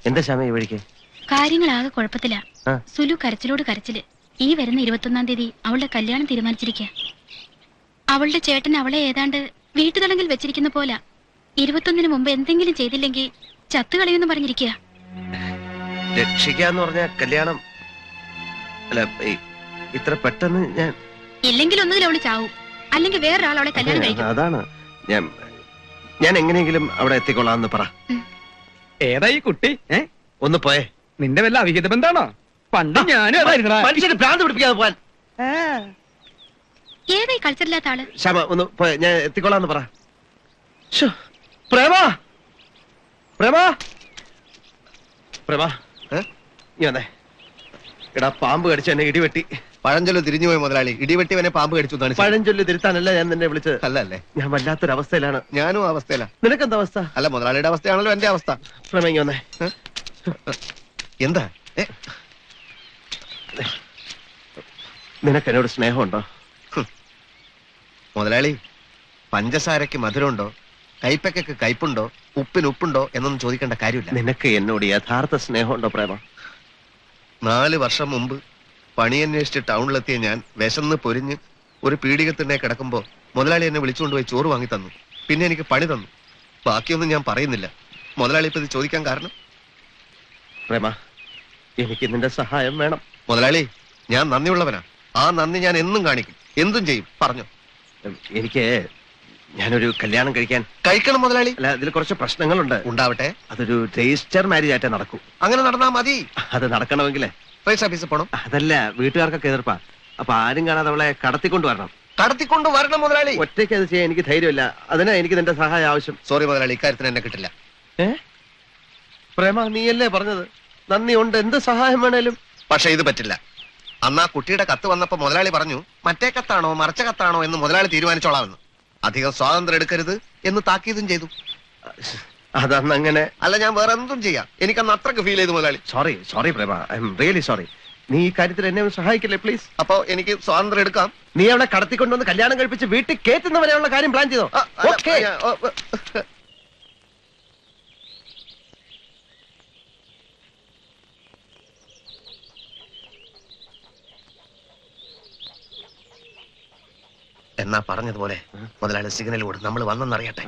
എന്താ ശ്യാമ ഈ വഴിക്ക്? കാര്യങ്ങളാകെ കുഴപ്പത്തില. സുലു കരച്ചിലോട് കരച്ചില്. ഈ വരുന്ന 21-ാം തീയതി അവളുടെ കല്യാണം തീരുമാനിച്ചിരിക്കുക. അവളുടെ ചേട്ടൻ അവളെ ഏതാണ്ട് വീട്ടുതളങ്കിൽ വെച്ചിരിക്കുന്ന പോലെ 21-ന് മുമ്പ് എന്തെങ്കിലും ചെയ്തില്ലെങ്കിൽ ചത്തുകളയുമെന്ന് പറഞ്ഞിരിക്കുക. രക്ഷിക്കാന്ന് പറഞ്ഞ കല്യാണം അല്ല, ഇത്ര പെട്ടെന്ന് ഞാൻ ഇല്ലെങ്കിൽ ഒന്നുകിൽ അവള് ചാവും, അല്ലെങ്കിൽ വേറൊരാൾ അവളെ കല്യാണം കഴിക്കും. അതാണ് ഞാൻ എങ്ങനെയെങ്കിലും അവിടെ എത്തിക്കൊള്ളാന്ന് പറ. ഏതാ ഈ കുട്ടി? ഒന്ന് പോയേ. നിന്റെ വല്ല അവിഹിത ബന്ധാണോ? പണ്ട് ഞാനും മനുഷ്യന് ഭ്രാന്ത് പിടിപ്പിക്കാതെ പോവാൻ. ഏതായി കളിച്ചിട്ടില്ലാത്ത ആള്? ശ്യാമ ഒന്ന് പോയെ, ഞാൻ എത്തിക്കൊള്ളാന്ന് പറ. പ്രേമ പ്രേമ പ്രേമ നീ വന്നേ. എടാ, പാമ്പ് കടിച്ച എന്നെ ഇടിവെട്ടി. പഴഞ്ചൊല്ല് തിരിഞ്ഞുപോയി മുതലാളി. ഇടിവെട്ടിവനെ പാമ്പ് കടിച്ചു. പഴഞ്ചൊല്ല് തിരുത്താനല്ല ഞാൻ നിന്നെ വിളിച്ചത്. അല്ലല്ലേ? ഞാൻ വല്ലാത്തൊരു അവസ്ഥയിലാണ്. ഞാനും അവസ്ഥയില. നിനക്കെന്താ അവസ്ഥ? അല്ല, മുതലാളിയുടെ അവസ്ഥയാണല്ലോ എന്റെ അവസ്ഥ. പ്രേമ വന്നേ. എന്താ? നിനക്ക് എന്നോട് സ്നേഹമുണ്ടോ? മുതലാളി, പഞ്ചസാരക്ക് മധുരമുണ്ടോ, കൈപ്പയ്ക്ക് കയ്പുണ്ടോ, ഉപ്പിന് ഉപ്പുണ്ടോ എന്നൊന്നും ചോദിക്കേണ്ട കാര്യമില്ല. നിനക്ക് എന്നോട് യഥാർത്ഥ സ്നേഹമുണ്ടോ പ്രേമ? 4 വർഷം മുമ്പ് പണിയന്വേഷിച്ച് ടൗണിലെത്തിയ ഞാൻ വിശന്ന് പൊരിഞ്ഞ് ഒരു പീഡികത്തിനെ കിടക്കുമ്പോ മുതലാളി എന്നെ വിളിച്ചുകൊണ്ടുപോയി ചോറ് വാങ്ങി തന്നു. പിന്നെ എനിക്ക് പണി തന്നു. ബാക്കിയൊന്നും ഞാൻ പറയുന്നില്ല. മുതലാളി ഇപ്പൊ ഇത് ചോദിക്കാൻ കാരണം? പ്രേമ, എനിക്ക് നിന്റെ സഹായം വേണം. മുതലാളി, ഞാൻ നന്ദിയുള്ളവനാ. ആ നന്ദി ഞാൻ എന്നും കാണിക്കും, എന്തും ചെയ്യും. പറഞ്ഞു. ഞാനൊരു കല്യാണം കഴിക്കണം മുതലാളി. അല്ല, അതിൽ കുറച്ച് പ്രശ്നങ്ങളുണ്ട്. ഉണ്ടാവട്ടെ. അതൊരു രജിസ്റ്റർ മാരേജ് ആയിട്ടേ നടക്കൂ. അങ്ങനെ നടന്നാ മതി. അത് നടക്കണമെങ്കിലേ രജിസ്റ്റർ ഓഫീസിൽ പോണം. അതല്ല, വീട്ടുകാർക്കൊക്കെ എതിർപ്പാ. അപ്പൊ ആരും കാണാതെ അവളെ കടത്തിക്കൊണ്ട് വരണം. കടത്തിക്കൊണ്ട് വരണം മുതലാളി. ഒറ്റയ്ക്ക് അത് ചെയ്യാൻ എനിക്ക് ധൈര്യമില്ല. അതിനാ എനിക്ക് നിന്റെ സഹായം ആവശ്യം. സോറി മുതലാളി, ഇക്കാര്യത്തിന് എന്നെ കിട്ടില്ല. പ്രേമ, നീയല്ലേ പറഞ്ഞത് നന്ദി ഉണ്ട്, എന്ത് സഹായം വേണേലും. പക്ഷെ ഇത് പറ്റില്ല. അന്ന് ആ കുട്ടിയുടെ കത്ത് വന്നപ്പോ മുതലാളി പറഞ്ഞു, മറ്റേ കത്താണോ മറച്ച കത്താണോ എന്ന് മുതലാളി തീരുമാനിച്ചോളാമെന്ന്. അധികം സ്വാതന്ത്ര്യം എടുക്കരുത് എന്ന് താക്കീതും ചെയ്തു. അതന്ന് അങ്ങനെ അല്ല, ഞാൻ വേറെ എന്തും ചെയ്യാം. എനിക്കന്ന് അത്രക്ക് ഫീൽ ചെയ്തു മുതലാളി. Sorry Prema, I am really sorry. നീ ഈ കാര്യത്തിൽ എന്നെ സഹായിക്കില്ലേ പ്ലീസ്? അപ്പൊ എനിക്ക് സ്വാതന്ത്ര്യം എടുക്കാം. നീ അവളെ കടത്തിക്കൊണ്ടുവന്ന് കല്യാണം കഴിപ്പിച്ച് വീട്ടിൽ കേറ്റുന്നവരെയുള്ള കാര്യം പ്ലാൻ ചെയ്തോ? ഓക്കേ. എന്നാ പറഞ്ഞതുപോലെ മുതലാളി സിഗ്നൽ കൊടുത്ത് നമ്മൾ വന്നെന്നറിയട്ടെ.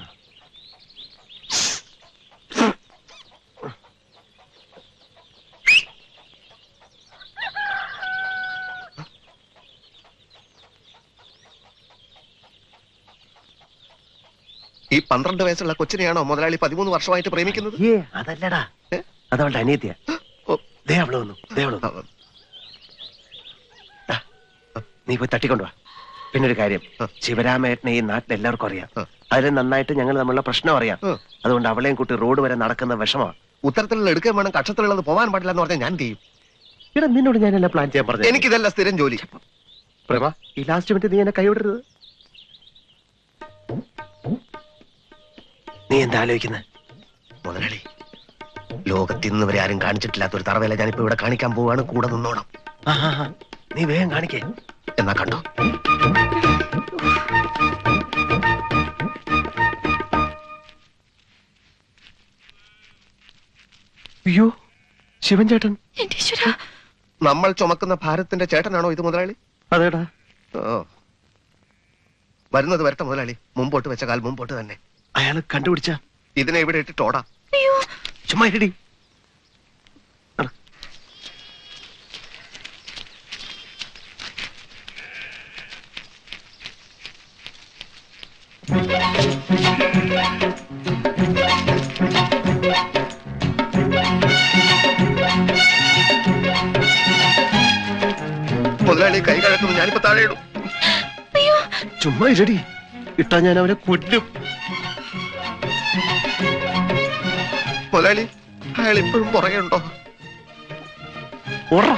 ഈ 12 വയസ്സുള്ള കൊച്ചിനെയാണോ മുതലാളി 13 വർഷമായിട്ട് പ്രേമിക്കുന്നത്? അതല്ലടാ, അതവളുടെ അനിയത്തിയാ. അവള് വന്നു. നീ പോയി തട്ടിക്കൊണ്ടുവാ. പിന്നൊരു കാര്യം, ശിവരാമേട്ടനെ ഈ നാട്ടിൽ എല്ലാവർക്കും അറിയാം. അതിൽ നന്നായിട്ട് ഞങ്ങൾ തമ്മിലുള്ള പ്രശ്നം അറിയാം. അതുകൊണ്ട് അവളെയും കൂട്ടി റോഡ് വരെ നടക്കുന്ന വിഷമാണ്. ഉത്തരത്തിലുള്ള എടുക്കാൻ വേണം, കക്ഷത്തിലുള്ളത് പോകാൻ പാടില്ല എന്ന് പറഞ്ഞാൽ ഞാൻ ചെയ്യും. ഇവിടെ നിന്നോട് ഞാനെല്ലാം പ്ലാൻ ചെയ്യാൻ പറഞ്ഞു. എനിക്കിതല്ല സ്ഥിരം ജോലി. പ്രേമ, ഈ ലാസ്റ്റ് മിനിറ്റ് നീ എന്നെ കൈവിടരുത്. നീ എന്താ ആലോചിക്കുന്നത്? മുതലാളി, ലോകത്ത് ഇന്ന് വരെ ആരും കാണിച്ചിട്ടില്ലാത്ത ഒരു തറവേല ഞാനിപ്പോ ഇവിടെ കാണിക്കാൻ പോവാണ്. കൂടെ നിന്നോണം. നീ വേഗം കാണിക്കേ. എന്നാ കണ്ടോ. അയ്യോ, ശിവൻ ചേട്ടൻ. നമ്മൾ ചുമക്കുന്ന ഭാരത്തിന്റെ ചേട്ടനാണോ ഇത് മുതലാളി? അതേടാ. വരുന്നത് വരട്ടെ മുതലാളി. മുമ്പോട്ട് വെച്ച കാൽ മുമ്പോട്ട് തന്നെ. അയാള് കണ്ടുപിടിച്ച ഇതിനെ ഇവിടെ ഇട്ടിട്ടോടാ. ചുമ്മാ ഇടി. മുതലാളി കൈ കഴക്കുന്നു. ഞാനിപ്പോ താഴെ ഇടും. ചുമ്മാ ഇരടി. ഇട്ടാ ഞാൻ അവനെ കൊല്ലും. മുതലാളി, അയാൾ ഇപ്പോഴും പുറകെ ഉണ്ടോ? ഓടാ.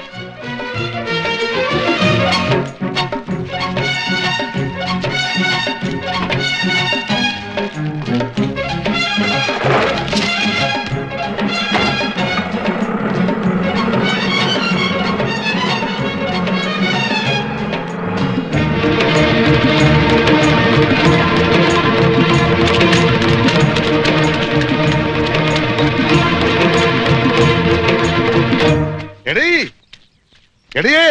എടീ എടിയേ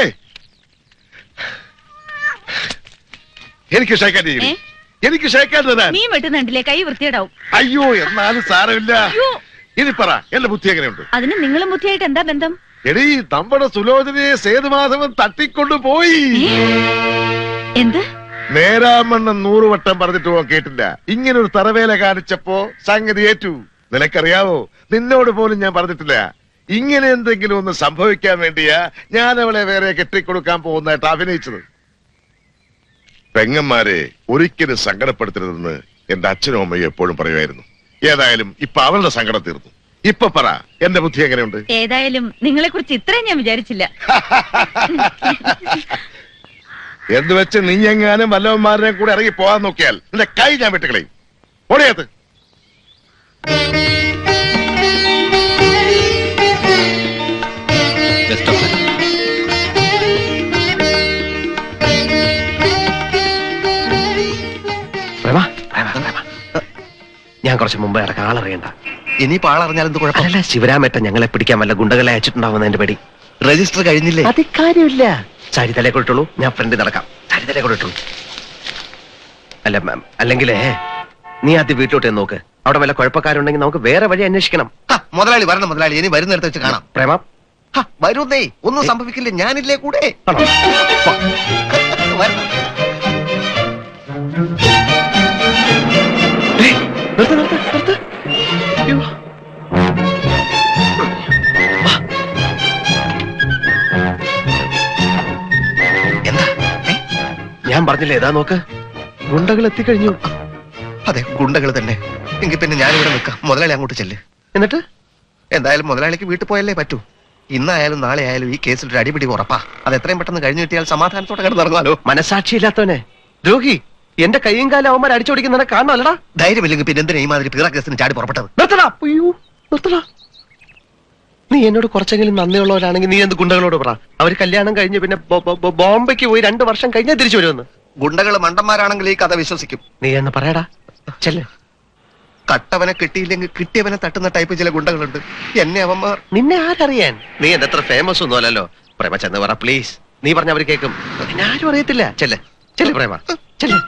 എനിക്ക് ഷേക്കാൻ ചെയ്യും എനിക്ക് ഷേക്കാൻ തരാൻ നീ വെട്ടുന്നുണ്ടില്ലേ കൈ വൃത്തിയേടാവും. അയ്യോ എന്നാലും സാരമില്ല. ഇനി പറ എന്റെ ബുദ്ധി എങ്ങനെയുണ്ട്? അതിന് നിങ്ങളും ബുദ്ധിയായിട്ട് എന്താ ബന്ധം? എടീ നമ്മുടെ സുലോചനയെ സേതുമാധവൻ തട്ടിക്കൊണ്ടു പോയി. എന്ത്? നേരാമണ്ണം 100 വട്ടം പറഞ്ഞിട്ട് പോ കേട്ടില്ല. ഇങ്ങനൊരു തറവേല കാണിച്ചപ്പോ സംഗതി ഏറ്റു. നിനക്കറിയാവോ, നിന്നോട് പോലും ഞാൻ പറഞ്ഞിട്ടില്ല. ഇങ്ങനെ എന്തെങ്കിലും ഒന്ന് സംഭവിക്കാൻ വേണ്ടിയാ ഞാൻ അവളെ വേറെ കെട്ടിക്കൊടുക്കാൻ പോകുന്നതായിട്ട് അഭിനയിച്ചത്. പെങ്ങന്മാരെ ഒരിക്കലും സങ്കടപ്പെടുത്തരുതെന്ന് എന്റെ അച്ഛനും അമ്മയും എപ്പോഴും പറയുമായിരുന്നു. ഏതായാലും ഇപ്പൊ അവളുടെ സങ്കടം തീർന്നു. ഇപ്പൊ പറ എന്റെ ബുദ്ധി എങ്ങനെയുണ്ട്? ഏതായാലും നിങ്ങളെ കുറിച്ച് ഇത്രയും ഞാൻ വിചാരിച്ചില്ല. എന്ന് വെച്ച് നീ എങ്ങാനും വല്ലവന്മാരെ കൂടെ ഇറങ്ങി പോകാൻ നോക്കിയാൽ നിന്റെ കൈ ഞാൻ വെട്ടുകളയും. ഓടിയത് ഞാൻ കുറച്ച് മുമ്പേ ഇടക്ക് ആളറിയണ്ട. ഇനിയിപ്പോ ആളറിഞ്ഞാൽ എന്ത് കുഴപ്പം? അല്ല, ശിവരാമേട്ടൻ ഞങ്ങളെ പിടിക്കാൻ വല്ല ഗുണ്ടകളെ അയച്ചിട്ടുണ്ടാവുന്നതിന്റെ പേടി. രജിസ്റ്റർ കഴിഞ്ഞില്ലേ? അത് കാര്യമില്ല. സാരി തലേ കൊടുത്തുള്ളൂ, ഞാൻ ഫ്രണ്ടിൽ നടക്കാം. സാരി തലേ കൊടുത്തുള്ളൂ. അല്ല മാം, അല്ലെങ്കിലേ നീ ആദ്യം വീട്ടിലോട്ട് നോക്ക്. അവിടെ വല്ല കുഴപ്പക്കാരുണ്ടെങ്കിൽ നമുക്ക് വേറെ വഴി അന്വേഷിക്കണം. മുതലാളി വരണം മുതലാളി, ഇനി വരുന്നിടത്ത് വെച്ച് കാണാം. പ്രേമ വരുന്നേ, ഒന്നും സംഭവിക്കില്ല, ഞാനില്ലേ കൂടെ. ഞാൻ പറഞ്ഞില്ലേ, ഏതാ നോക്ക്, ഗുണ്ടകൾ എത്തിക്കഴിഞ്ഞു. അതെ, ഗുണ്ടകൾ തന്നെ. എങ്കിൽ പിന്നെ ഞാനിവിടെ നിൽക്കാം, മുതലാളി അങ്ങോട്ട് ചെല്ല്. എന്നിട്ട് എന്തായാലും മുതലാളിക്ക് വീട്ടിൽ പോയല്ലേ പറ്റൂ. ഇന്നായാലും നാളെ ആയാലും ഈ കേസിൽ ഒരു അടിപിടി ഉറപ്പാ. അത് എത്രയും പെട്ടെന്ന് കഴിഞ്ഞു കിട്ടിയാൽ സമാധാനത്തോടെ കിടന്നിറങ്ങാലോ. മനസാക്ഷിയില്ലാത്തവനെ, ദ്രോഹി, എന്റെ കൈയും കാലം അവന്മാർ അടിച്ചോടിക്കുന്നതിനെ കാണണമല്ലടാ. ധൈര്യമില്ലെങ്കിൽ പിന്നെ എന്തിനാ ഈ മാതിരി പീറ കേസിന് ചാടി പുറപ്പെട്ടത്? നിർത്തടാ, അയ്യോ നിർത്തടാ. നീ എന്നോട് കുറച്ചെങ്കിലും നന്ദിയുള്ളവരാണെങ്കിൽ നീ എന്ത് ഗുണ്ടകളോട് പറ. അവര് കല്യാണം കഴിഞ്ഞ് പിന്നെ ബോംബെക്ക് പോയി 2 വർഷം കഴിഞ്ഞാൽ തിരിച്ചു വരുമെന്ന്. ഗുണ്ടകൾ മണ്ടന്മാരാണെങ്കിൽ ഈ കഥ വിശ്വസിക്കും. നീ എന്ന് പറയടാ, ചെല്ല്. കട്ടവനെ കിട്ടിയില്ലെങ്കിൽ കിട്ടിയവനെ തട്ടുന്ന ടൈപ്പ് ചില ഗുണ്ടകളുണ്ട്. എന്നെ അവന്മാർ. നിന്നെ ആരറിയാൻ? നീ എന്റെ അത്ര ഫേമസ് ഒന്നും അല്ലല്ലോ. പ്രേമ ചെന്ന് പറ പ്ലീസ്. നീ പറഞ്ഞ അവര് കേൾക്കും. നിന്നെ ആരും അറിയത്തില്ല. ചെല്ല് ചെല്ല് പ്രേമ, ചെല്ല്.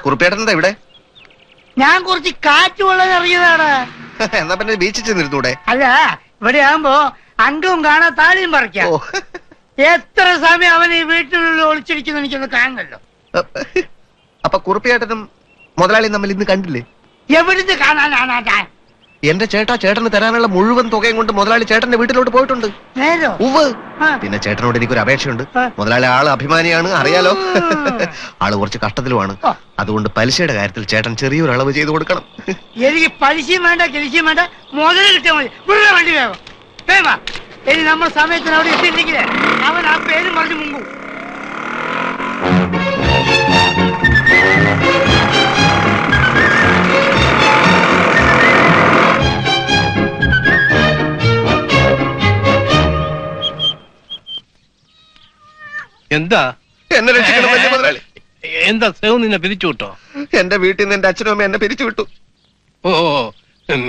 കുറുപ്പേട്ടനെന്താ ഇവിടെ? ഞാൻ കുറച്ച് കാറ്റ് വെള്ളം ഇറങ്ങിയതാണ്. എന്നാ പിന്നെ ബീച്ചിൽ ചെന്നിരുന്നൂടെ? അല്ല, ഇവിടെ ആകുമ്പോ അങ്കവും കാണാൻ താളിയും പറിക്കാം. എത്ര സമയം അവൻ ഈ വീട്ടിനുള്ളിൽ ഒളിച്ചിരിക്കുന്നു എനിക്കൊന്ന് കാണണല്ലോ. അപ്പൊ കുറുപ്പേട്ടനും മുതലാളിയും തമ്മിൽ ഇന്ന് കണ്ടില്ലേ? എവിടുന്ന് കാണാനാണ് താൻ? എന്റെ ചേട്ടന് തരാനുള്ള മുഴുവൻ തുകയും കൊണ്ട് മുതലാളി ചേട്ടന്റെ വീട്ടിലോട്ട് പോയിട്ടുണ്ട്. നേരോ? ഉവ്വ്. പിന്നെ ചേട്ടനോട് എനിക്കൊരു അപേക്ഷയുണ്ട്. മുതലാളി ആള് അഭിമാനിയാണ്, അറിയാലോ. ആള് കുറച്ച് കഷ്ടത്തിലുമാണ്. അതുകൊണ്ട് പലിശയുടെ കാര്യത്തിൽ ചേട്ടൻ ചെറിയൊരു അളവ് ചെയ്തു കൊടുക്കണം. എനിക്ക് പലിശയും വേണ്ട, കിലിശയും വേണ്ട, മുതൽ കിട്ടിയാൽ മതി. ഇവിടെ വണ്ടി വേഗം വേവാ. ഇനി നമ്മൾ സമയത്തിന് അവിടെ എത്തിയില്ലെങ്കിൽ അവൻ ആ പേര് പറഞ്ഞ് മുമ്പ്. എന്താ എന്നെ രക്ഷിക്കണം വലിയ മുതലാളി. എന്താ സേവ് നിന്നെ പിരിച്ചു വിട്ടോ? എന്റെ വീട്ടിൽ നിന്ന് എന്റെ അച്ഛനും അമ്മ എന്നെ പിരിച്ചു വിട്ടു. ഓ,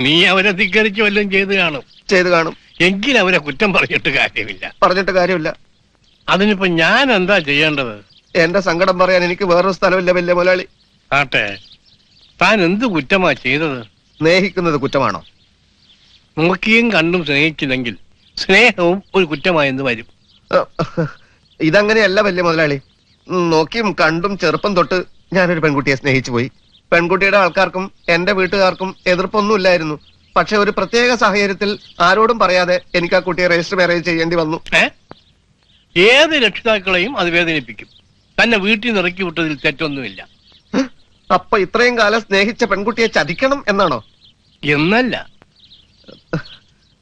നീ അവരെ ധിക്കരിച്ച് വല്ലതും ചെയ്തു കാണും. എങ്കിലും അവരെ കുറ്റം പറഞ്ഞിട്ട് കാര്യമില്ല. അതിനിപ്പോ ഞാൻ എന്താ ചെയ്യേണ്ടത്? എന്റെ സങ്കടം പറയാൻ എനിക്ക് വേറൊരു സ്ഥലമില്ല വലിയ മുതലാളി. ആട്ടെ, താൻ എന്ത് കുറ്റമാ ചെയ്തത്? സ്നേഹിക്കുന്നത് കുറ്റമാണോ? നോക്കിയും കണ്ടും സ്നേഹിച്ചില്ലെങ്കിൽ സ്നേഹവും ഒരു കുറ്റമായെന്ന് വരും. ഇതങ്ങനെയല്ല വലിയ മുതലാളി. നോക്കിയും കണ്ടും ചെറുപ്പം തൊട്ട് ഞാനൊരു പെൺകുട്ടിയെ സ്നേഹിച്ചു പോയി. പെൺകുട്ടിയുടെ ആൾക്കാർക്കും എന്റെ വീട്ടുകാർക്കും എതിർപ്പൊന്നുമില്ലായിരുന്നു. പക്ഷെ ഒരു പ്രത്യേക സാഹചര്യത്തിൽ ആരോടും പറയാതെ എനിക്ക് ആ കുട്ടിയെ രജിസ്റ്റർ മാരേജ് ചെയ്യേണ്ടി വന്നു. ഏത് രക്ഷിതാക്കളെയും അത് വേദനിപ്പിക്കും. തന്നെ വീട്ടിൽ നിന്ന് ഇറക്കി വിട്ടതിൽ തെറ്റൊന്നുമില്ല. അപ്പൊ ഇത്രയും കാലം സ്നേഹിച്ച പെൺകുട്ടിയെ ചതിക്കണം എന്നാണോ? എന്നല്ല.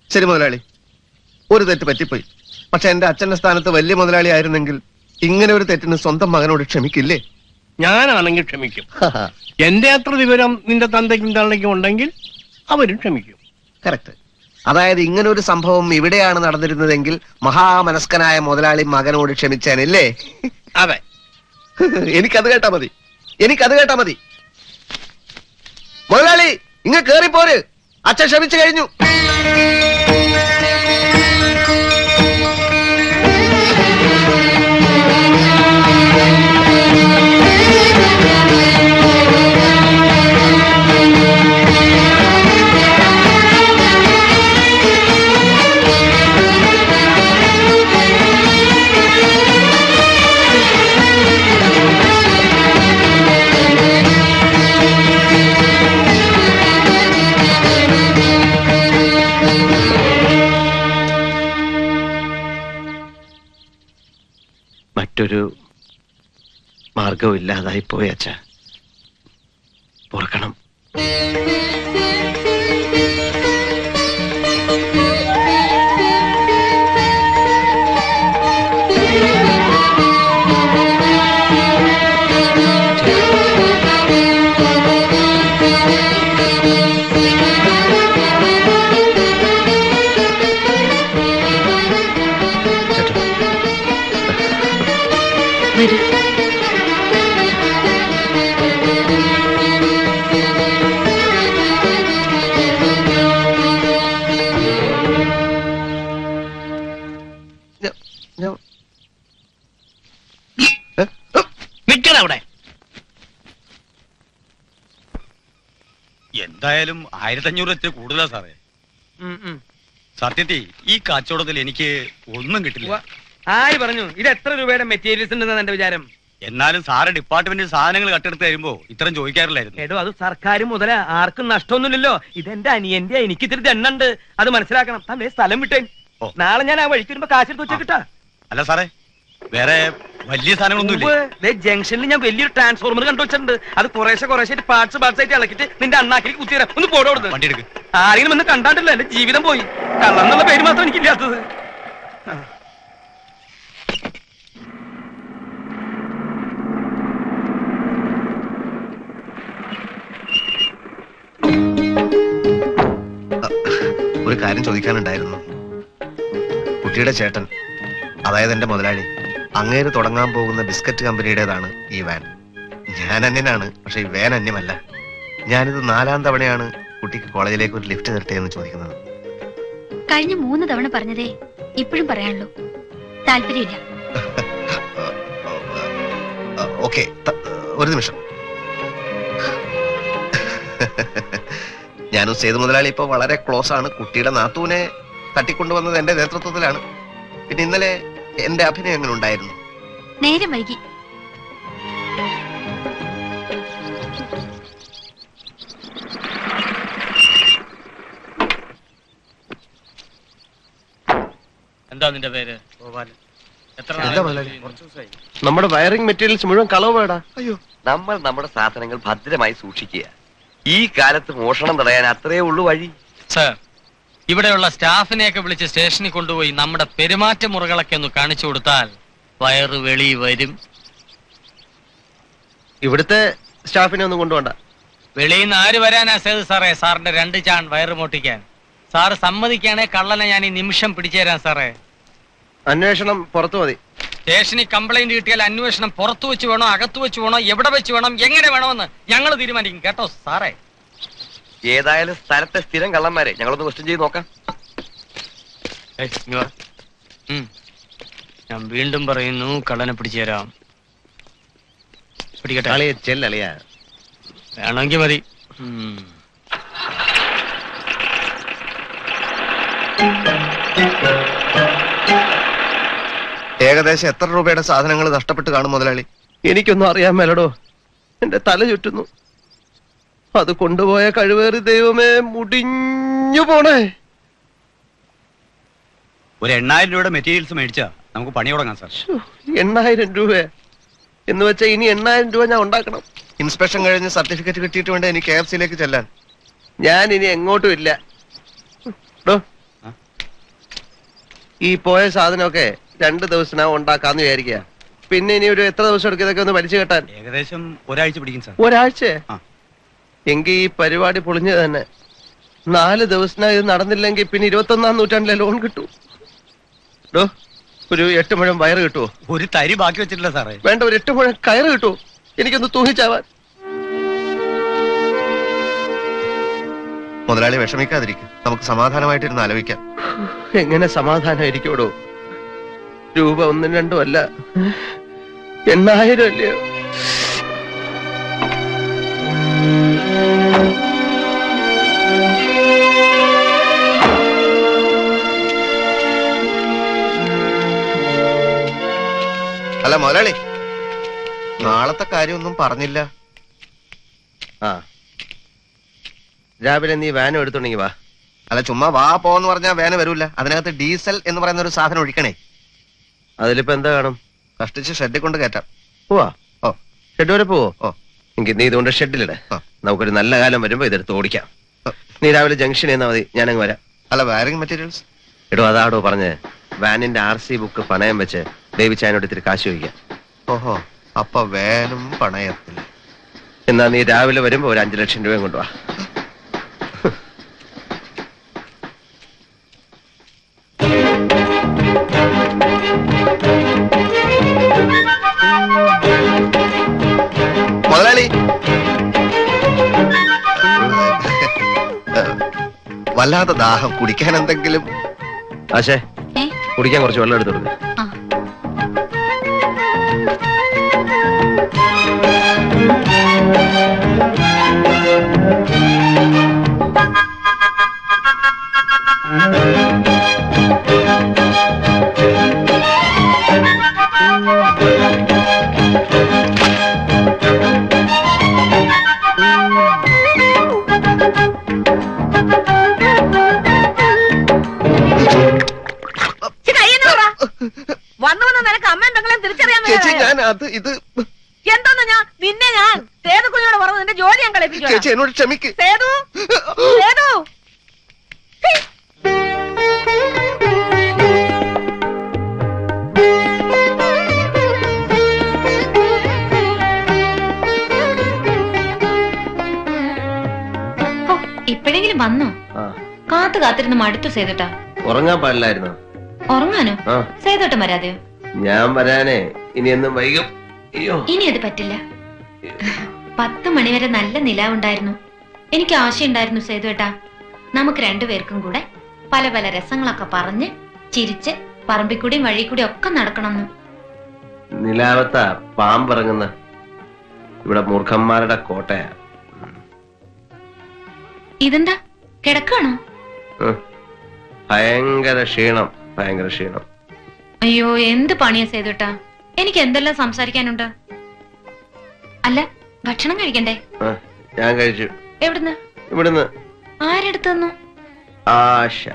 ശരി മുതലാളി, ഒരു തെറ്റ് പറ്റിപ്പോയി. പക്ഷെ എന്റെ അച്ഛന്റെ സ്ഥാനത്ത് വലിയ മുതലാളി ആയിരുന്നെങ്കിൽ ഇങ്ങനെ ഒരു തെറ്റിന് സ്വന്തം മകനോട് ക്ഷമിക്കില്ലേ? ഞാനാണെങ്കിൽ ക്ഷമിക്കും. എന്റെ അത്ര വിവരം നിന്റെ തന്തയ്ക്കും തള്ളയ്ക്കും ഉണ്ടെങ്കിൽ അവരും ക്ഷമിക്കും. കറക്റ്റ്. അതായത് ഇങ്ങനെ ഒരു സംഭവം ഇവിടെയാണ് നടന്നിരുന്നതെങ്കിൽ മഹാമനസ്കനായ മുതലാളി മകനോട് ക്ഷമിച്ചാനല്ലേ? അതെ. എനിക്കത് കേട്ടാ മതി, എനിക്കത് കേട്ടാ മതി. മുതലാളി ഇങ്ങ കേറിപ്പോര്, അച്ഛൻ ക്ഷമിച്ചു കഴിഞ്ഞു. മറ്റൊരു മാർഗവും ഇല്ലാതായി പോയി അച്ഛ. ഓർക്കണം, വരൂ. നിക്കണവിടെ. എന്തായാലും 1500 ഇത്തിരി കൂടുതലാ സാറേ. സത്യത്തിൽ ഈ കച്ചവടത്തിൽ എനിക്ക് ഒന്നും കിട്ടില്ല. ആര് പറഞ്ഞു ഇത് എത്ര രൂപയുടെ മെറ്റീരിയൽസ് ഉണ്ടെന്നാണ് എന്റെ വിചാരം? എന്നാലും സാറ് ഡിപ്പാർട്ട്മെന്റിൽ സാധനങ്ങൾ കട്ടെടുത്ത് തരുമ്പോ ഇത്രയും ചോദിക്കാറില്ലായിരുന്നു. എടോ, അത് സർക്കാർ മുതല, ആർക്കും നഷ്ടമൊന്നുമില്ലല്ലോ. ഇതെന്റെ അനിയന്റെ, എനിക്ക് ഇത്തിരി ദണ്ണുണ്ട്, അത് മനസ്സിലാക്കണം. തന്നെ സ്ഥലം വിട്ടേ. നാളെ ഞാൻ ആ വഴിക്ക് വരുമ്പോ കാശെടുത്ത് വെച്ച് കിട്ടാ. അല്ല സാറേ, വേറെ വലിയ സാധനങ്ങളൊന്നുമില്ല. ജംഗ്ഷനിൽ ഞാൻ വലിയൊരു ട്രാൻസ്ഫോർമർ കണ്ടുവച്ചിട്ടുണ്ട്. അത് കുറേശ്ശെ പാർട്സ് ആയിട്ട് ഇളക്കിട്ട് നിന്റെ അണ്ണാക്കിലേക്ക് കുത്തിരാ. ഒന്ന് പോടോ കൊടുത്ത് വണ്ടി എടുക്ക്. ആരെങ്കിലും ഒന്ന് കണ്ടാണ്ടല്ലോ എന്റെ ജീവിതം പോയി. കള്ളന്നുള്ള പേര് മാത്രം എനിക്കില്ലാത്തത്. ഒരു കാര്യം ചോദിക്കാനുണ്ടായിരുന്നു. കുട്ടിയുടെ ചേട്ടൻ, അതായത് എന്റെ മുതലാളി, അങ്ങേര് തുടങ്ങാൻ പോകുന്ന ബിസ്ക്കറ്റ് കമ്പനിയുടേതാണ് ഈ വാൻ. ഞാൻ അന്യനാണ്, പക്ഷെ ഈ വാൻ അന്യമല്ല. ഞാനിത് 4ാം തവണയാണ് കുട്ടിക്ക് കോളേജിലേക്ക് ഒരു ലിഫ്റ്റ് തരട്ടെ എന്ന് ചോദിക്കുന്നത്. കഴിഞ്ഞ 3 തവണ പറഞ്ഞതേ ഇപ്പോഴും പറയാനുള്ളൂ. താല്പര്യമില്ല. ഓക്കെ, ഒരു നിമിഷം. ഞാനും സേതു മുതലാളി ഇപ്പൊ വളരെ ക്ലോസ് ആണ്. കുട്ടിയുടെ നാത്തൂനെ തട്ടിക്കൊണ്ടുവന്നത് എന്റെ നേതൃത്വത്തിലാണ്. പിന്നെ ഇന്നലെ എന്റെ അഭിനയം എങ്ങനെ ഉണ്ടായിരുന്നു? നേരം വൈകി. എന്താ നിന്റെ പേര്? നമ്മുടെ വയറിംഗ് മെറ്റീരിയൽസ് മുഴുവൻ കളവ് വേടാ. അയ്യോ, നമ്മൾ നമ്മുടെ സാധനങ്ങൾ ഭദ്രമായി സൂക്ഷിക്കുക. ഈ കാലത്ത് മോഷണം തടയാൻ അത്രേ ഉള്ളൂ വഴി. സർ, ഇവിടെയുള്ള സ്റ്റാഫിനെയൊക്കെ വിളിച്ച് സ്റ്റേഷനിൽ കൊണ്ടുപോയി നമ്മുടെ പെരുമാറ്റ മുറകളൊക്കെ ഒന്ന് കാണിച്ചു കൊടുത്താൽ വയറ് വെളി വരും. ഇവിടുത്തെ സ്റ്റാഫിനെ ഒന്നും കൊണ്ടുപോണ്ട. വെളിയിൽ നിന്ന് ആര് വരാനാ സേതു സാറേ? സാറിന്റെ 2 ചാൺ വയറ് മോട്ടിക്കാൻ. സാറ് സമ്മതിക്കുകയാണെ കള്ളനെ ഞാൻ ഈ നിമിഷം പിടിച്ചു തരാം സാറേ. അന്വേഷണം പുറത്തു മതി. സ്റ്റേഷനിൽ കംപ്ലൈന്റ് കിട്ടിയാൽ അന്വേഷണം പുറത്തു വെച്ച് വേണോ, അകത്തു വെച്ച് വേണോ, എവിടെ വെച്ച് വേണം, എങ്ങനെ വേണമെന്ന് ഞങ്ങൾ തീരുമാനിക്കും. കേട്ടോ സാറേ? ഏതായാലും സ്ഥലത്തെ സ്ഥിരം കള്ളന്മാരെ ഞങ്ങളൊന്ന് ക്വസ്റ്റ്യൻ ചെയ്ത് നോക്കാം. ഞാൻ വീണ്ടും പറയുന്നു, കള്ളനെ പിടിച്ചു തരാം. പിടിക്കട്ടെ. വേണമെങ്കിൽ മതി. ഏകദേശം എത്ര രൂപയുടെ സാധനങ്ങൾ നഷ്ടപ്പെട്ട് കാണും മുതലാളി? എനിക്കൊന്നും അറിയാൻ മേലടോ. എന്റെ തല ചുറ്റുന്നു. അത് കൊണ്ടുപോയ കഴിവേറി ദൈവമേ, മുടിഞ്ഞു പോണേ. ഒരു 8000 രൂപയുടെ മെറ്റീരിയൽസ് മേടിച്ചാ നമുക്ക് പണി തുടങ്ങാം സാർ. 8000 രൂപ എന്ന് വെച്ചാൽ ഇനി 8000 രൂപ ഞാൻ ഉണ്ടാക്കണം. ഇൻസ്പെക്ഷൻ കഴിഞ്ഞ് സർട്ടിഫിക്കറ്റ് കിട്ടിയിട്ട് വേണ്ട എനിക്ക് KFC-യിലേക്ക് ചെല്ലാൻ. ഞാൻ ഇനി എങ്ങോട്ടും ഇല്ല. ഈ പോയ സാധനമൊക്കെ 2 ദിവസത്തിനകം ഉണ്ടാക്കാന്ന് വിചാരിക്കുക. പിന്നെ ഇനി ഒരു എത്ര ദിവസം എടുക്കും ഇതൊക്കെ ഒന്ന് വലിച്ചു കെട്ടാൻ? ഏകദേശം ഒരാഴ്ച പിടിക്കും സാർ. ഒരാഴ്ച? ആ. എങ്കിൽ ഈ പരിപാടി പൊളിഞ്ഞത് തന്നെ. 4 ദിവസത്തിനായി ഇത് നടന്നില്ലെങ്കിൽ പിന്നെ 21-ാം നൂറ്റാണ്ടിലെ ലോൺ കിട്ടൂ. ഒരു 8 മുഴം വയറ് കിട്ടുമോ? ഒരു തരി ബാക്കി വെച്ചിട്ടില്ല സാറേ. വേണ്ട, ഒരു 8 മുഴം കയറ് കിട്ടുമോ? എനിക്കൊന്ന് തൂങ്ങിച്ചാവാൻ. മുതലാളി വിഷമിക്കാതിരിക്കും, നമുക്ക് സമാധാനമായിട്ടിരുന്ന് ആലോചിക്കാം. എങ്ങനെ സമാധാനമായിരിക്കോടോ? രൂപ 1ഉം 2ഉം അല്ല, 8000 അല്ലയോ? അല്ല മുതലാളി, നാളത്തെ കാര്യമൊന്നും പറഞ്ഞില്ല. ആ, രാവിലെ നീ വാനും എടുത്തുണ്ടെങ്കി വാ. അല്ല, ചുമ്മാ വാ പോന്ന് പറഞ്ഞാൽ വേന വരൂല. അതിനകത്ത് ഡീസൽ എന്ന് പറയുന്ന ഒരു സാധനം ഒഴിക്കണേ. അതിലിപ്പോ എന്താ കാണും? കഷ്ടിച്ച് ഷെഡിൽ കൊണ്ട് കയറ്റാം. പോവാ? ഓ, ഷെഡ് വരെ പോവോ? ഓ, എങ്കിൽ നീ ഇതുകൊണ്ട് ഷെഡിലിടെ. നമുക്കൊരു നല്ല കാലം വരുമ്പോ ഇതെടുത്ത് ഓടിക്കാം. നീ രാവിലെ ജംഗ്ഷനിൽ നിന്നാ മതി, ഞാനങ്ങ് വരാം. അല്ല, വയറിംഗ് മെറ്റീരിയൽസ്? എടോ, അതാടോ പറഞ്ഞ് വാനിന്റെ RC ബുക്ക് പണയം വെച്ച് ദേവിച്ചായനോട് ഇത്തിരി കാശ് ചോദിക്കാം. ഓഹോ, അപ്പൊ വേനും പണയത്തില്ല. എന്നാ നീ രാവിലെ വരുമ്പോ ഒരു 5 ലക്ഷം രൂപയും കൊണ്ടുവാ. മുതലാളി, വല്ലാതെ ദാഹം, കുടിക്കാൻ എന്തെങ്കിലും? ആശേ, കുടിക്കാൻ കുറച്ച് വെള്ളം എടുത്തു കൊടുക്കും. എന്തോന്ന് ഞാൻ നിന്നെ ഞാൻ സേതു കുഞ്ഞോട് പറഞ്ഞു നിന്റെ ജോലി ഞാൻ കളിപ്പിച്ചു. ചേച്ചി എന്നോട് ക്ഷമിക്ക്. സേതു, സേതു. ഇപ്പോഴെങ്കിലും വന്നോ? കാത്തു കാത്തിരുന്ന് മടുത്തു സേതുട്ടാ. ഉറങ്ങാൻ പാടില്ലായിരുന്നോ? ഉറങ്ങാനോ? സേതുട്ടം വരാതെയോ? ഞാൻ വരാനേ ഇനി എന്നും വൈകും. ഇനി അത് പറ്റില്ല. 10 മണിവരെ നല്ല നിലാവുണ്ടായിരുന്നു. എനിക്ക് ആശയുണ്ടായിരുന്നു സേതുവേട്ടാ, നമുക്ക് രണ്ടുപേർക്കും കൂടെ പല പല രസങ്ങളൊക്കെ പറഞ്ഞ് ചിരിച്ച് പറമ്പിക്കൂടിയും വഴിക്കൂടിയും ഒക്കെ നടക്കണമെന്ന്. നിലാവത്ത പാമ്പിറങ്ങുന്ന ഇവിടെ മൂർഖന്മാരുടെ കോട്ടയാ. ഇതെന്താ കിടക്കാണോ? ഭയങ്കര ക്ഷീണം, ഭയങ്കര ക്ഷീണം. അയ്യോ, എന്ത് പണിയാ സേതുട്ടാ, എനിക്ക് എന്തെല്ലാം സംസാരിക്കാനുണ്ട്. അല്ല, ഭക്ഷണം കഴിക്കണ്ടേ? ഞാൻ കഴിച്ചു. എവിടുന്ന്? ഇവിടുന്ന്. ആരെടുത്തു തന്നു? ആശ.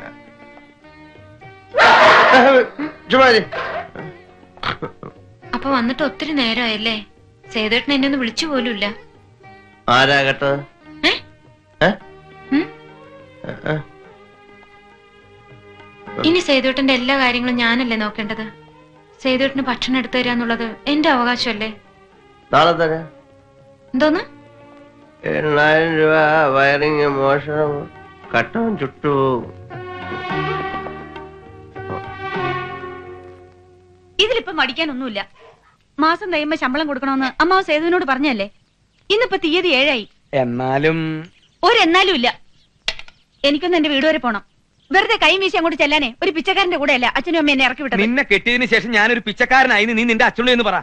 അപ്പൊ വന്നിട്ട് ഒത്തിരി നേരമായല്ലേ? സേതുട്ടൻ എന്നെ ഒന്ന് വിളിച്ചു പോലുമില്ല. ആരാകട്ടെ? ഇനി സേതുട്ടന്റെ എല്ലാ കാര്യങ്ങളും ഞാനല്ലേ നോക്കേണ്ടത്? സേതുട്ടന് ഭക്ഷണം എടുത്തു തരാന്നുള്ളത് എന്റെ അവകാശമല്ലേ? നാളെ തരാം. എന്തോന്ന്? 8000 രൂപ വയറിങ് മോഷണം, കട്ടവും ചുട്ടു. ഇതിലിപ്പം മടിക്കാനൊന്നുമില്ല. മാസം കഴിയുമ്പോ ശമ്പളം കൊടുക്കണമെന്ന് അമ്മാവ് സേതുവിനോട് പറഞ്ഞല്ലേ? ഇന്നിപ്പോ തീയതി 7 എന്നാലും ഒരെന്നാലും ഇല്ല. എനിക്കൊന്ന് എന്റെ വീട് വരെ പോണം. വെറുതെ കൈ വീശി അങ്ങോട്ട് ചെല്ലാനേ ഒരു പിച്ചക്കാരന്റെ കൂടെ അല്ല അച്ഛനും അമ്മ എന്നെ ഇറക്കി വിട്ടത്. നിന്നെ കെട്ടിയതിനു ശേഷം ഞാനൊരു പിച്ചക്കാരനായി നീ നിന്റെ അച്ഛനോട് എന്ന് പറ.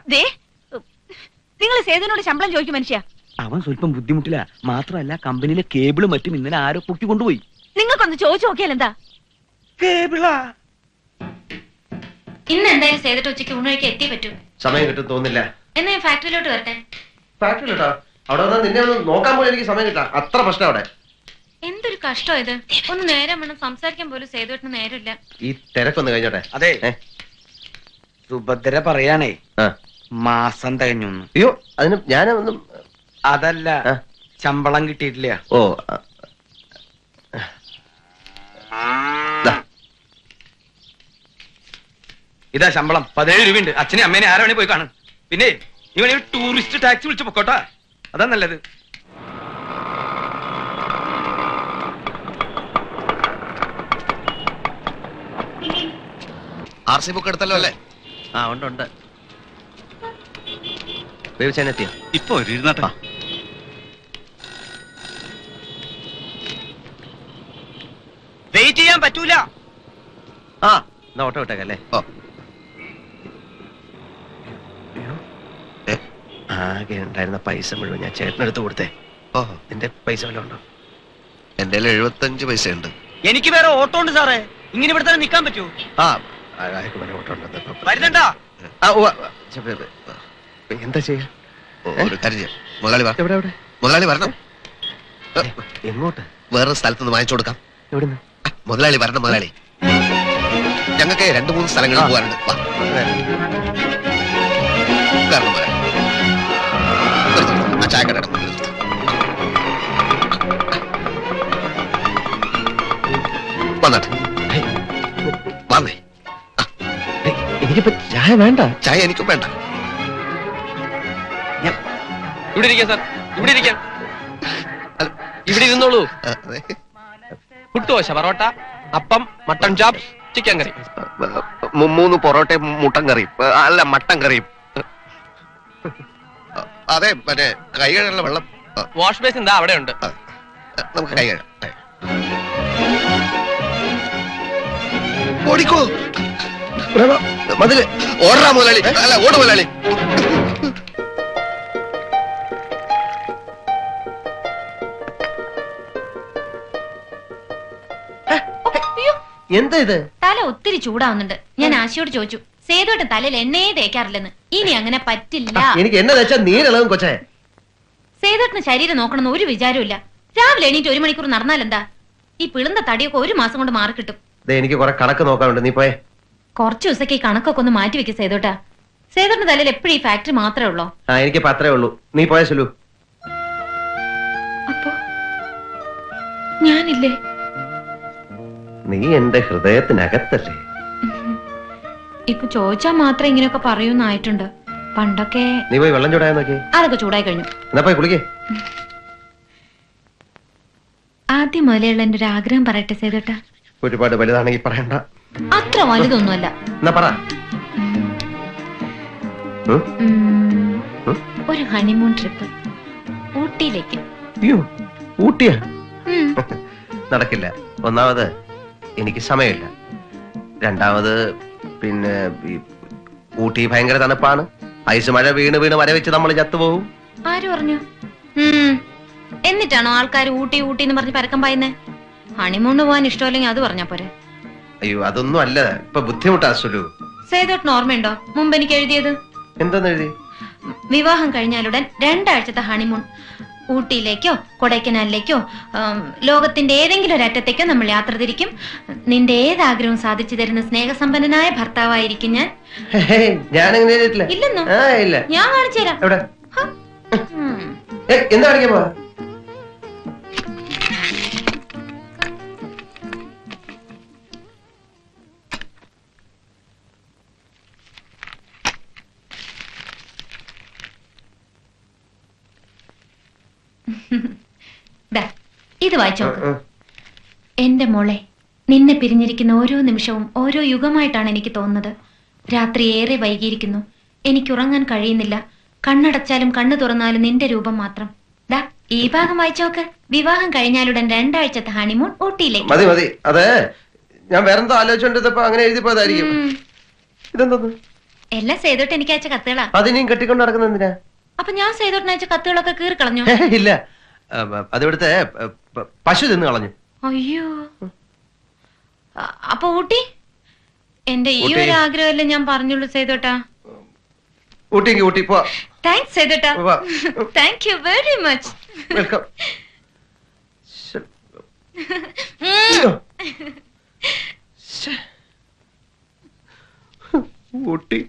നിങ്ങൾ സേതുവിനോട് ശമ്പളം ചോദിക്കും മനുഷ്യ. അവൻ സ്വല്പം ബുദ്ധിമുട്ടില്ല. മാത്രമല്ല കമ്പനിയിലെ കേബിളും മറ്റും ഇന്നലെ ആരോ പൊക്കി കൊണ്ടുപോയി. നിങ്ങൾക്കൊന്ന് ചോദിച്ചു നോക്കിയാൽ എന്താ? കേബിളാ? ഇന്ന് എന്തായാലും സേതുട്ട് ഉച്ചയ്ക്ക് ഊണൊഴിക്ക് എത്തിയേ പറ്റൂ. സമയം കിട്ടും തോന്നില്ല. എന്നാ ഞാൻ ഫാക്ടറിയിലോട്ട് വരട്ടെ. ഫാക്ടറിയിലോട്ടോ? അവിടെ വന്നാൽ നിന്നെ ഒന്ന് നോക്കാൻ പോലും എനിക്ക് സമയം കിട്ടാം. അത്ര പ്രശ്നം അവിടെ. എന്തൊരു കഷ്ടം ഇത്. ഒന്ന് നേരം വേണം സംസാരിക്കാൻ പോലും സേതുട്ടിന് നേരമില്ല. ഈ തിരക്കൊന്ന് കഴിഞ്ഞോട്ടെ. അതെ, സുഭദ്ര പറയാനേ മാസം തികഞ്ഞു. അയ്യോ, അതിന് ഞാനൊന്നും. അതല്ല, ശമ്പളം കിട്ടിയിട്ടില്ല. ഓ, ഇതാ ശമ്പളം. 17 രൂപയുണ്ട്. അച്ഛനെ അമ്മേനെ ആരാണേ പോയി കാണും. പിന്നെ ഇവനെ ടൂറിസ്റ്റ് ടാക്സി വിളിച്ച് പൊക്കോട്ടാ, അതാ നല്ലത്. RC ബുക്ക് എടുത്തല്ലോ അല്ലേ? ആ ഉണ്ട്. വേവിച്ചാനെത്തിയ ഇപ്പൊ ഇരുന്നട്ടാ. വെയിറ്റ് ചെയ്യാൻ പറ്റൂല. ആ എന്നാ ഓട്ടോ വിട്ടേക്കല്ലേ. ആകെ ഉണ്ടായിരുന്ന പൈസ മുഴുവൻ ഞാൻ ചേട്ടനെടുത്ത് കൊടുത്തേ. നിന്റെ പൈസ വല്ലതും ഉണ്ടോ? എന്റെ 75 പൈസ ഉണ്ട്. എനിക്ക് വേറെ ഓട്ടോ ഉണ്ട് സാറേ. ഇങ്ങനെ ഇവിടെ തന്നെ നിക്കാൻ പറ്റൂ? ആ അയാൾക്ക് വേറെ ഓട്ടോ ഉണ്ട്. വരുന്നുണ്ടാ? എന്താ ചെയ്യാ? ഒരു കാര്യം ചെയ്യാം. മുതലാളി വാ. എവിടെ? മുതലാളി വരണം. എങ്ങോട്ട്? വേറൊരു സ്ഥലത്തുനിന്ന് വാങ്ങിച്ചു കൊടുക്കാം. എവിടുന്ന്? മുതലാളി വരണം. മുതലാളി, ഞങ്ങൾക്ക് 2-3 സ്ഥലങ്ങളിൽ പോകാനുണ്ട്. വാ. കാരണം മുതലാളി ആ ചായക്കട വന്നിട്ട് വന്നേ. എനിക്കിപ്പോ ചായ വേണ്ട. ചായ എനിക്കും വേണ്ട. ഇവിടെ ഇരിക്കാം സാർ. ഇവിടെ ഇരിക്കാം. ഇവിടെ ഇരുന്നോളൂ. പുട്ടുദോശ, പൊറോട്ട, അപ്പം, മട്ടൺ ചാപ്പ്, ചിക്കൻ കറി. 3 പൊറോട്ടയും മുട്ടൻ കറിയും. അല്ല, മട്ടൻ കറിയും. അതെ, മറ്റേ കൈ കഴുകാനുള്ള വെള്ളം. വാഷ് ബേസിൻ എന്താ അവിടെ ഉണ്ട്. നമുക്ക് കൈ കഴുകാം. ഓടിക്കോ. മതില് ഓടാ മുതലാളി. അല്ല, ഓട് മുതലാളി. എന്താ ഇത്? തല ഒത്തിരി ചൂടാവുന്നുണ്ട്. ഞാൻ ആശയോട് ചോദിച്ചു, സേതുവേട്ടൻ തലയിൽ എണ്ണയെ തേക്കാറില്ലെന്ന്. ഇനി അങ്ങനെ പറ്റില്ല. എനിക്ക് എന്നെ വെച്ചാൽ നീരിളകും കൊച്ചേ. സേതുവേട്ടന് ശരീരം നോക്കണമെന്ന് ഒരു വിചാരമില്ല. രാവിലെ എണീറ്റ് 1 മണിക്കൂർ നടന്നാലെന്താ? ഈ പിളുന്ന തടിയൊക്കെ 1 മാസം കൊണ്ട് മാറിക്കിട്ടും. എനിക്ക് കുറെ കണക്ക് നോക്കാനുണ്ട്. നീ പോയെ. കുറച്ചു ദിവസത്തേക്ക് ഈ കണക്കൊക്കെ ഒന്ന് മാറ്റി വെക്കും സേതുവേട്ടാ. സേതുവേട്ടന്റെ തലയിൽ എപ്പോഴും ഈ ഫാക്ടറി മാത്രമേ ഉള്ളൂ. എനിക്കിപ്പോ അത്രേ ഉള്ളൂ. നീ പോയ സുലു. അപ്പോ ഞാനില്ലേ? നീ എന്റെ ഹൃദയത്തിനകത്തല്ലേ. ഇപ്പൊ ചോദിച്ചാ മാത്രം ഇങ്ങനെയൊക്കെ പറയൂന്നായിട്ടുണ്ട്. പണ്ടൊക്കെ. നീ പോയി വെള്ളം ചൂടായ നോക്കി. അതൊക്കെ ചൂടായി കഴിഞ്ഞു. എന്നാ പോയി കുളിക്കേ. ആദ്യം മുതലുള്ള എന്റെ ഒരു ആഗ്രഹം പറയട്ടെ സേതുവേട്ടാ. ഒരുപാട് വലുതാണെങ്കിൽ പറയണ്ട. അത്ര വലുതൊന്നുമല്ല. എന്നാ പറ. ഒരു ഹണിമൂൺ ട്രിപ്പ് ഊട്ടിയിലേക്ക്. ഊട്ടിയാ? നടക്കില്ല. ഒന്നാമത് എനിക്ക് സമയമില്ല. രണ്ടാമത് പിന്നെ ഊട്ടി ഭയങ്കര തണുപ്പാണ്. ഐസ് മഴ വീണ് വര വെച്ച് നമ്മൾ ചത്തുപോകും. ആര് പറഞ്ഞു? എന്നിട്ടാണോ ആൾക്കാർ ഊട്ടി ഊട്ടി എന്ന് പറഞ്ഞ് പരക്കം പായുന്നേ? ഹണിമൂണ് പോകാൻ ഇഷ്ടമല്ലെങ്കിൽ അത് പറഞ്ഞാ പോരെ. അയ്യോ, അതൊന്നും അല്ല. ഇപ്പൊ ബുദ്ധിമുട്ടാ സുലു. സേതുവേട്ടന് ഓർമ്മയുണ്ടോ മുമ്പ് എനിക്ക് എഴുതിയത്? എന്താന്ന് എഴുതി? വിവാഹം കഴിഞ്ഞാലുടൻ 2 ആഴ്ചത്തെ ഹണിമൂൺ. ഊട്ടിയിലേക്കോ കൊടൈക്കനാലിലേക്കോ ലോകത്തിന്റെ ഏതെങ്കിലും ഒരറ്റത്തേക്കോ നമ്മൾ യാത്ര തിരിക്കും. നിന്റെ ഏതാഗ്രഹവും സാധിച്ചു തരുന്ന സ്നേഹസമ്പന്നനായ ഭർത്താവായിരിക്കും ഞാൻ. ഇല്ലെന്നോ? ഞാൻ കാണിച്ചു തരാം. എന്താ കാണിക്കാൻ പോവാ? ഇത് വായിച്ചോ. എന്റെ മോളെ, നിന്നെ പിരിഞ്ഞിരിക്കുന്ന ഓരോ നിമിഷവും ഓരോ യുഗമായിട്ടാണ് എനിക്ക് തോന്നുന്നത്. രാത്രി ഏറെ വൈകിയിരിക്കുന്നു. എനിക്ക് ഉറങ്ങാൻ കഴിയുന്നില്ല. കണ്ണടച്ചാലും കണ്ണു തുറന്നാലും നിന്റെ രൂപം മാത്രം. ദാ ഈ ഭാഗം വായിച്ചോക്ക്. വിവാഹം കഴിഞ്ഞാലുടൻ 2 ആഴ്ചത്തെ ഹണിമൂൺ ഊട്ടിയിലേക്ക്. മതി മതി. അതെ, ഞാൻ വേറെന്തോ ആലോചിച്ചോണ്ടിരുന്നപ്പോ അങ്ങനെ എഴുതി പോയതായിരിക്കും. ഇതെന്തോന്ന്? എല്ലാം സേതോട്ട് എനിക്ക് അയച്ച കത്തുകളാ. അതിനെയും കെട്ടിക്കൊണ്ട് നടക്കുന്ന എന്തിനാ? അപ്പൊ ഞാൻ സേതോട്ടിന് അയച്ച കത്തുകളൊക്കെ കീറി കളഞ്ഞു. ഇല്ല, അതിവിടുത്തെ പശു തിന്നു കളഞ്ഞു. അയ്യോ, അപ്പൊ ഊട്ടി? എന്റെ ഈ ഒരു ആഗ്രഹമല്ലേ ഞാൻ പറഞ്ഞുള്ളൂ സേതോട്ടാ. ഊട്ടിക്ക് ഊട്ടി പോ. താങ്ക്സ് സേതോട്ടാ. Thank you very much. Welcome. Ooty